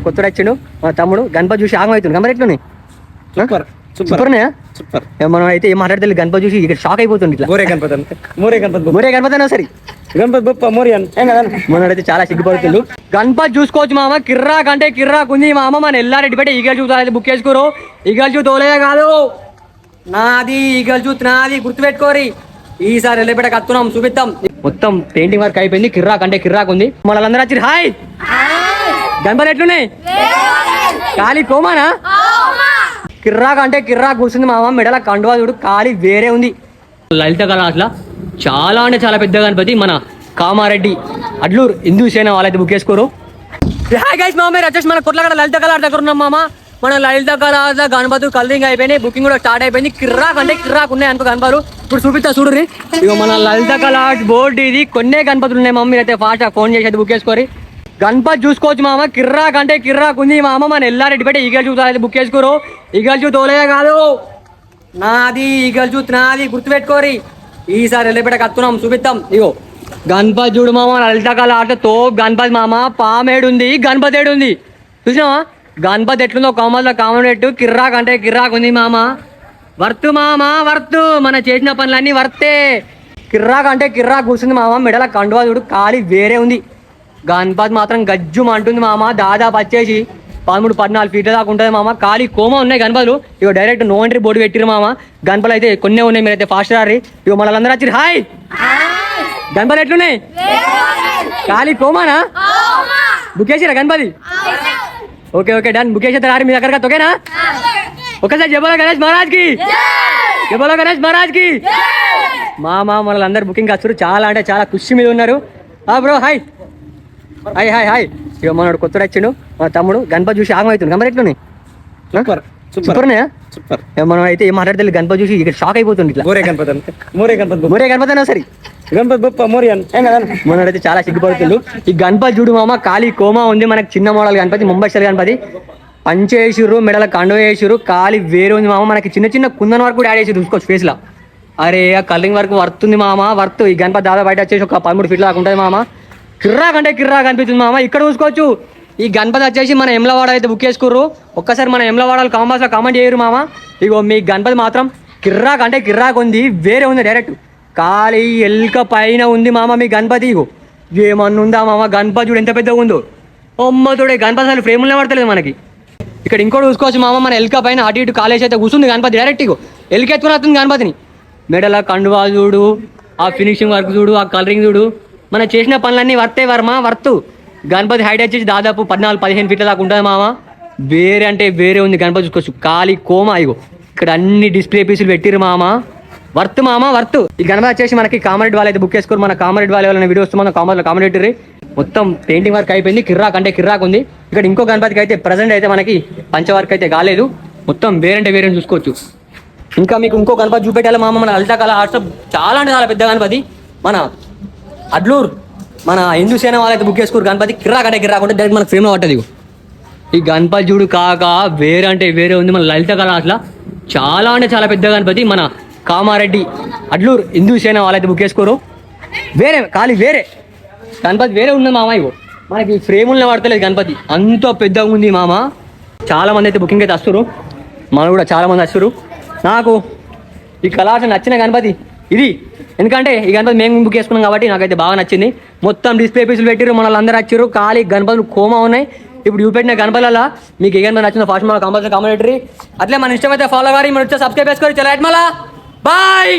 మనోడు కొత్తడు వచ్చిండు మా తమ్ముడు గణపతి చూసి ఆగం అవుతుంది గంపతి ఎట్లున్నాయి సూపర్నే సూపర్. మనం అయితే ఏం మాట్లాడలేదు గణపతి చూసి ఇక్కడ షాక్ అయిపోతుంది ఇట్లా మోరే గణపతి అన్నా సరే గణపతి బొప్ప మోరియన్ మనోడైతే చాలా సిగ్గుపడుతుండు. గణపతి చూసుకోవచ్చు మామ, కిర్రాక్ అంటే కిర్రాక్ ఉంది మామ. మన ఎల్లారెడ్డి పెట్టి ఈగల్ చూత బుక్ చేసుకోరు. ఈగల్ చూత ఓలే కాదు నాది, ఈగల్ చూత్ నాది, గుర్తుపెట్టుకోరి. ఈసారి ఎల్లబెట్ట కత్తున్నాం చూపిస్తాం. మొత్తం పెయింటింగ్ వర్క్ అయిపోయింది. కిర్రాక్ అంటే కిర్రాక్ ఉంది. మళ్ళీ వచ్చి హాయ్ గణపతి ఎట్లున్నాయి ఖాళీ కోమానా? కిర్రాక్ అంటే కిర్రాక్ కూర్చుంది మామ. మెడల కండువా చూడు ఖాళీ వేరే ఉంది. లలిత కళాశాల చాలా అంటే చాలా పెద్ద గణపతి. మన కామారెడ్డి అడ్లూరు హిందూ సేన వాళ్ళైతే బుక్ చేసుకోరు. హాయ్ గైస్ మామ, మీరు వచ్చేసి మన కొట్లగడ లలిత కళ దగ్గర ఉన్నాం మామ. మన లలిత కళ గణపతి కలరింగ్ అయిపోయినాయి, బుకింగ్ కూడా స్టార్ట్ అయిపోయింది. కిర్రాక్ అంటే కిర్రాక్ ఉన్నాయి అనుకో గణపతులు. ఇప్పుడు చూపిస్తా చూడుర్రి. ఇక మన లలిత కళ బోర్డు ఇది. కొన్నే గణపతులు ఉన్నాయి మామ. మీరైతే ఫాస్ట్ ఫోన్ చేసి అయితే బుక్ చేసుకోరి. గణపతి చూసుకోవచ్చు మామ, కిర్రాక్ అంటే కిర్రాక్ ఉంది మామ. మన ఎల్లారెడ్డి పెట్టి ఈగల్ చూత అయితే బుక్ చేసుకోరు. ఈగల్ చూత ఓలే కాదు నాది, ఈగల్ చూత్ నాది, గుర్తుపెట్టుకోరి. ఈసారి ఎల్లబెట్ట కత్తున్నాం చూపిస్తాం. ఇగో గణపతి చూడు మామ, లలిత కళ ఆటతో గణపతి మామ. పామేడుంది, గణపతి ఏడుంది చూసినావా? గణపతి ఎట్లుందో కామన్లో కామన్ రేటు. కిర్రాక్ అంటే కిర్రాక్ ఉంది మామ. వర్త్ మామ వర్త్, మన చేసిన పనులన్నీ వర్తే. కిర్రాక్ అంటే కిర్రాక్ కూర్చుంది మామ. మెడల కండువా చూడు ఖాళీ వేరే ఉంది. గణపతి మాత్రం గజ్జుం అంటుంది మామ. దాదాపు వచ్చేసి 13-14 ఫీట్ల దాకా ఉంటుంది మామ. ఖాళీ కోమ ఉన్నాయి గణపతులు. ఇక డైరెక్ట్ నో ఎంట్రీ బోర్డు పెట్టిరు మామ. గణపతులు అయితే కొన్నే ఉన్నాయి, మీరైతే ఫాస్ట్ రారి. ఇక మళ్ళీ అందరూ వచ్చి హాయ్ గణపతి ఎట్లున్నాయి ఖాళీ కోమానా? బుక్ చేసిరా Ganapati? Okay okay done. Book చేసేది రారి మీ దగ్గర ఓకేనా? ఒకసారి జబోలో గణేష్ మహారాజ్ కి, జబోలో గణేష్ మహారాజ్ కి. మామ మనల్ని అందరు బుకింగ్ వచ్చారు. చాలా అంటే చాలా ఖుషి మీద ఉన్నారు. Bro hi hi hi hi. ఇక మనోడు కొత్తడు వచ్చిండు మా తమ్ముడు గణపతి చూసి ఆగం అవుతుంది గంపతి ఎట్లున్నాయి సూపర్నే సూపర్. మనం అయితే ఏం మాట్లాడలేదు గణపతి చూసి ఇక్కడ షాక్ అయిపోతుంది ఇట్లా. మోరే గణపతి అన్నా సరే గణపతి బొప్ప మోరియన్ మనోడైతే చాలా సిగ్గుపడుతుండు. ఈ గణపతి చూడు మామ ఖాళీ కోమా ఉంది. మనకి చిన్న మోడల్ గణపతి, ముంబై స్టైల్ గణపతి. పంచ వేసిర్రు, మెడల కండువ వేసిర్రు, ఖాళీ వేరే ఉంది మామ. మనకి చిన్న చిన్న కుందన్ వరకు కూడా యాడ్ చేసి చూసుకోవచ్చు ఫేస్ లా. అరే ఆ కలరింగ్ వరకు వర్తుంది మామ, వర్త్. ఈ గణపతి దాదాపు బయట వచ్చేసి ఒక 13 ఫీట్ల దాకా ఉంటుంది మామ. కిర్రాక్ అంటే కిర్రాక్ అనిపిస్తుంది మామ. ఇక్కడ చూసుకోవచ్చు. ఈ గణపతి వచ్చేసి మన ఎమ్లవాడ అయితే బుక్ చేసుకుర్రు. ఒక్కసారి మన ఎమ్లవాడలు కామెంట్స్లో కామెంట్ చేయరు మామ. ఇగో మీ గణపతి మాత్రం కిర్రాక్ అంటే కిర్రాక్ ఉంది, వేరే ఉంది. డైరెక్ట్ ఖాళీ ఎల్క పైన ఉంది మామ మీ గణపతి. ఇగో ఏమన్నా ఉందా మామ? గణపతి చూడు ఎంత పెద్దగా ఉందో. ఒమ్మతోడే గణపతి అసలు ఫ్రేములనే పడతలేదు మనకి. ఇక్కడ ఇంకోటి చూసుకోవచ్చు మామ, మన ఎల్క పైన అటు ఇటు కాలేజ్ అయితే కూర్చుంది గణపతి. డైరెక్ట్ ఇగో ఎల్కెత్తుకుని వస్తుంది గణపతిని. మెడల కండువా చూడు, ఆ ఫినిషింగ్ వర్క్ చూడు, ఆ కలరింగ్ చూడు. మనం చేసిన పనులన్నీ వర్తే వర్మ వర్తు. గణపతి హైట్ వచ్చేసి దాదాపు 14-15 ఫీట్ల దాకా ఉంటుంది మామ. వేరే అంటే వేరే ఉంది గణపతి చూసుకోవచ్చు. ఖాళీ కోమా. ఇగో ఇక్కడ అన్ని డిస్ప్లే పీసులు పెట్టిరు మామ. వర్త్ మామ వర్త్. ఈ గణపతి వచ్చేసి మనకి కామారెడ్డి వాళ్ళు అయితే బుక్ చేసుకోరు. మన కామారెడ్డి వాళ్ళ వీడియో వస్తుంది, మన కామారెడ్డిలో కామెంట్ పెట్టిర్రు. మొత్తం పెయింటింగ్ వర్క్ అయిపోయింది. కిర్రాక్ అంటే కిర్రాక్ ఉంది. ఇక్కడ ఇంకో గణపతికి అయితే ప్రజెంట్ అయితే మనకి పంచ వర్క్ అయితే కాలేదు. మొత్తం వేరంటే వేరే చూసుకోవచ్చు. ఇంకా మీకు ఇంకో గణపతి చూపెట్టాలి మామ. మన లలిత కళ వాట్సాప్ చాలా అంటే చాలా పెద్ద గణపతి. మన అడ్లూరు మన హిందూ సేన వాళ్ళైతే బుక్ చేసుకోరు. గణపతి కిర్రాక్ అంటే కిర్రాక్ ఉంటే డైరెక్ట్ మనకు ఫ్రేమ్లో పట్టదు. ఈ గణపతి చూడు కాక వేరే అంటే వేరే ఉంది. మన లలిత కళ అట్లా చాలా అంటే చాలా పెద్ద గణపతి. మన కామారెడ్డి అడ్లూరు హిందూ సేన వాళ్ళైతే బుక్ చేసుకోరు. వేరే ఖాళీ వేరే గణపతి వేరే ఉంది మామ. ఇగో మనకి ఫ్రేములనే పడతలేదు గణపతి, అంత పెద్దగా ఉంది మామ. చాలా మంది అయితే బుకింగ్ అయితే వస్తారు. మనం కూడా చాలా మంది వస్తారు. నాకు ఈ కళాశాల నచ్చిన గణపతి ఇది. ఎందుకంటే ఈ గణపతి మేము బుక్ చేసుకున్నాం కాబట్టి నాకైతే బాగా నచ్చింది. మొత్తం డిస్ప్లే పీసులు పెట్టిరు, మనల్ని అందరూ వచ్చారు. ఖాళీ గణపతులు కోమా ఉన్నాయి. ఇప్పుడు చూపెట్టిన గణపతులలో మీకు ఏ గణపతి నచ్చిందో ఫాస్ట్ మళ్ళీ కంపల్సరీ కామెంట్ పెట్టిరి. అట్లే మన ఇష్టమైతే ఫాలో గారి మన వచ్చే సబ్స్క్రైబ్ చేసుకోవాలి. చలో మళ్ళా బాయ్.